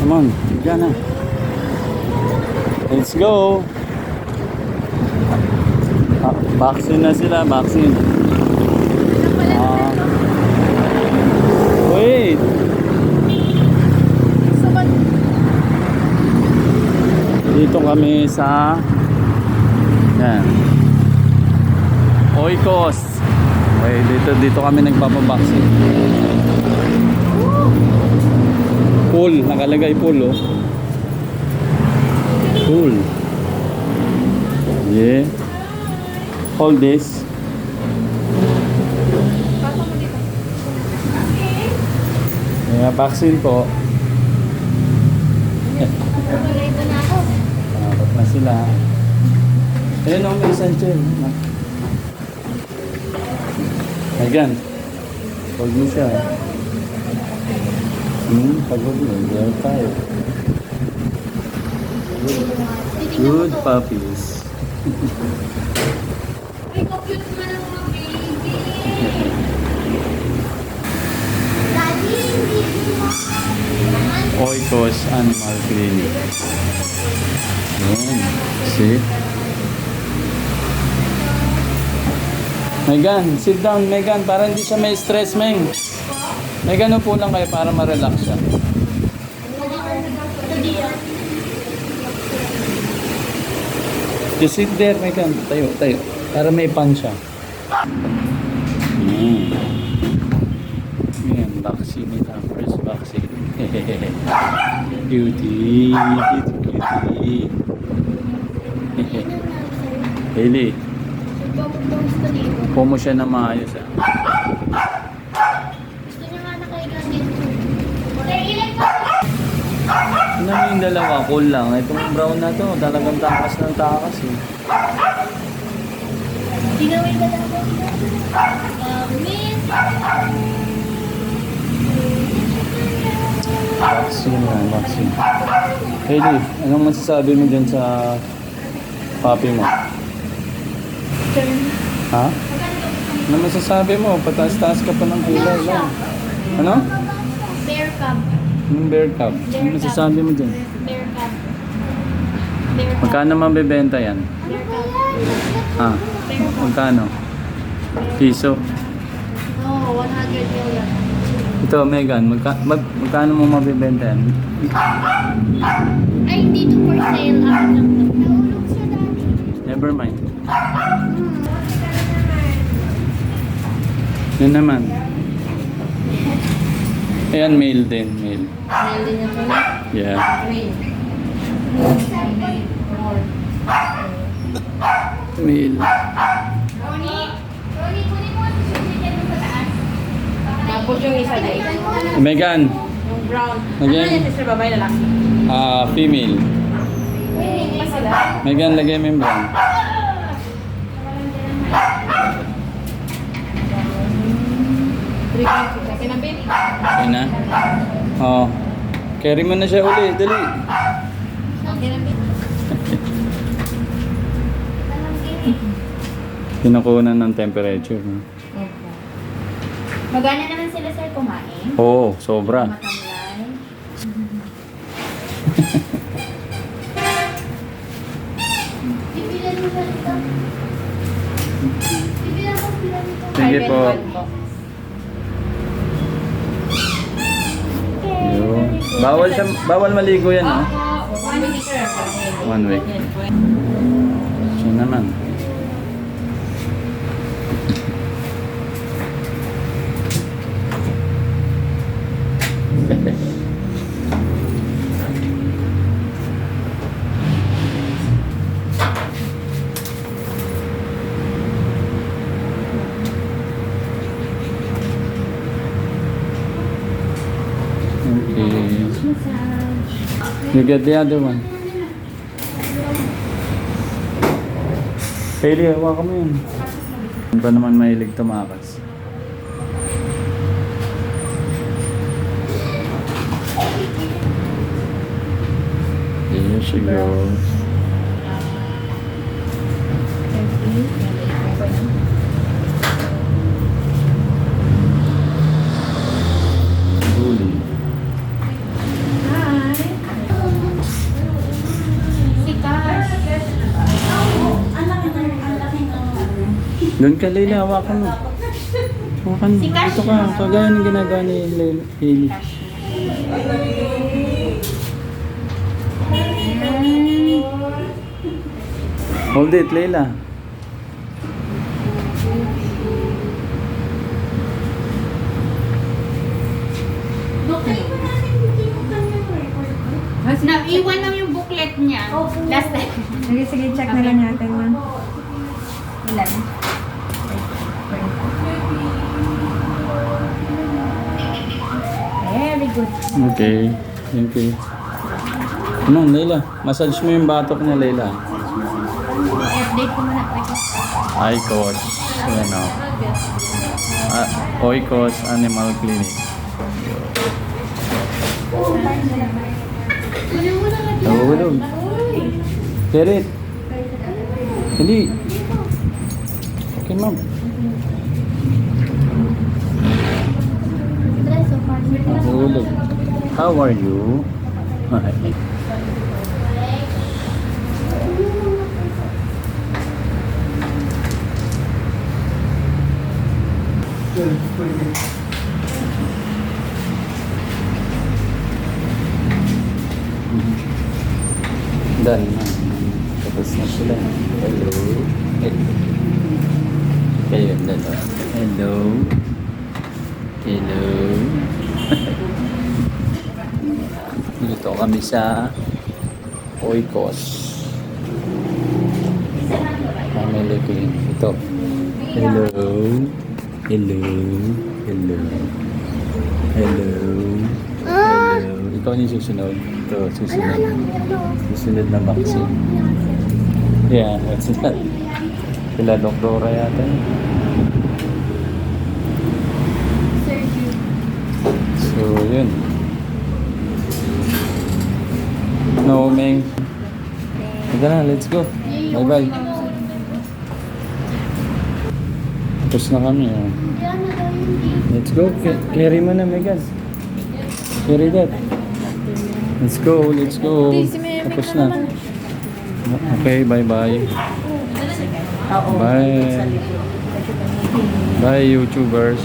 Come on, diyan na. Let's go. Vaccine na sila, vaccine. Wait. Dito kami sa yan. Oikos. Okay, dito kami nagpapabaksin. Pool, nakalagay pool oh. Pool. Yeah. Hold this. Yeah, vaccine po. Takot na sila. Ayun o, may isang chair. Ayan. Hold mo siya. Pagod mo. Diyan tayo. Good puppies. Ay, cute naman ang mga baby. Oikos Animal Clinic. Ayan. See? Megan, sit down Megan para hindi siya may stress, Meng. Megan, upo lang kayo para ma-relax siya. Just sit there, Megan. Tayo. Para may pan siya. Ayan, vaccine nila. First vaccine. Cutie. Cutie. Hailey. Upo mo siya na maayos ah. Gusto niya nga nakahiga dito. Ano yung dalawa? Cool lang. Itong brown na to, talagang takas ng takas eh. Ginawin ka lang po. Miss. Vaccine na, vaccine. Hailey, anong masasabi mo dyan sa puppy mo? Ha? Ano masasabi mo? Pataas-taas ka pa ng kulay lang. Ano? Bear cub. Yung bear cub. Ano masasabi mo dyan? Bear cub. Bear cub. Magkano mabibenta yan? Bear cub. Ha? Bear cub. Magkano? Piso? No, 100 million. Ito, Megan, magkano mo mabibenta yan? Ay, hindi to for sale. Akin lang to. Nahulog siya dati. Never mind. Yan naman. Ayan, male din, male. Male din na to. Yeah. Male. Male. Ronnie, kunin mo ang susunod mo sa taas. Tapos yung isa din. Megan, Yung brown. Again? Ano yan, sister, babae, lalaki? female. Pa sila. Megan, lagay mo yung brown. Pinabit. Okay na? Oo. Carry mo na siya uli, dali. Pinabit. Kinukunan ng temperature. No? Magana naman sila sir kumain. Oo, sobra. Matamlay. Bibilan mo ba dito? Bibilan mo sila dito. Sige po. Yun. Bawal maligo yan, no? 1 week, sir. 1 week. Siya naman. Okay. You get the other one. Hailey, hawakan mo yun. Ano pa naman mahilig tumakas? There she goes. Bully. Hi. Doon ka, Leila. Hawakan mo. Hawakan mo. Si Cash, Dito ka. Kagaya ng ginagawa ni Leila. Hailey. Hold it, Leila. Naiwan lang yung booklet niya. Last time. Sige, sige, check na lang natin, ma'am. Ilan? Very good. Okay. Thank you. Ano, Leila? Massage mo yung batok niya, Leila. I-update ko muna. Hi, Coach. Ayan o. Oikos Animal Clinic. Nahulog. Kerit. Hindi. Okay, ma'am. Nahulog. How are you? Done na. Tapos na sila. Hello. Kayo, dalawa. Hello. Hello. Dito kami sa Oikos Family Clinic. Ito. Hello. Hello. Hello. Hello. Hello. Ikaw yung susunod. Ito, susunod. Susunod na vaccine. Yeah, what's that? Sila doktora yata. So, yun. No, Meng. Ito na, let's go. Bye-bye. Tapos na kami. Oh. Let's go. Carry mo na, Megan. Carry that. Let's go, let's go. Tapos na. Okay, bye-bye. Bye. Bye, YouTubers.